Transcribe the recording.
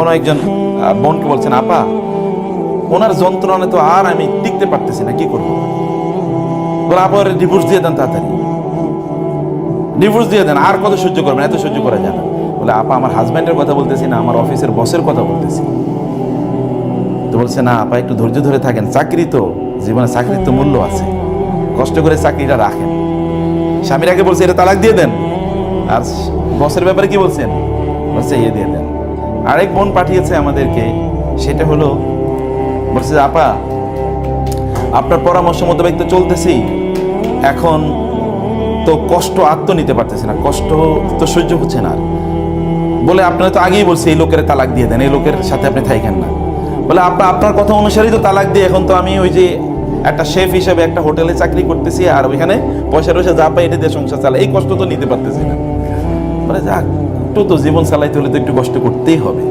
কোনো একজন বোনকে বলছেন, আপা ওনার যন্ত্রণা তো আর আমি টিকতে পারতেছি না, কি করবো? বলে আপা ওরা ডিভোর্স দিয়ে দেন, তাড়াতাড়ি ডিভোর্স দিয়ে দেন, আর কত সহ্য করবেন, এত সহ্য করা যায় না। বলে আপা আমার হাজব্যান্ডের কথা বলতেছি না, আমার অফিসের বসের কথা বলতেছি। তো বলছে না আপা একটু ধৈর্য ধরে থাকেন, চাকরি তো, জীবনে চাকরির তো মূল্য আছে, কষ্ট করে চাকরিটা রাখেন। স্বামীর আগে বলছে এটা তালাক দিয়ে দেন, আর বসের ব্যাপারে কি বলছেন? বলছে ইয়ে দিয়ে দেন। আরেক বোন পাঠিয়েছে আমাদেরকে, সেটা হলো বলছে যে আপা আপনার পরামর্শ মোতাবেক তো চলতেছি, এখন তো কষ্ট নিতে পারতেছে না, কষ্ট তো সহ্য হচ্ছে না আর। বলে আপনারা তো আগেই বলছে এই লোকের তালাক দিয়ে দেন, এই লোকের সাথে আপনি থাকেন না। বলে আপনার কথা অনুসারেই তো তালাক দিয়ে এখন তো আমি ওই যে একটা শেফ হিসেবে একটা হোটেলে চাকরি করতেছি, আর ওইখানে পয়সা টয়সা যা পাই এটা দিয়ে সংসার চালাই, এই কষ্ট তো নিতে পারতেছি না। বলে যাক, একটু তো জীবন চালাইতে হলে তো একটু কষ্ট করতেই হবে।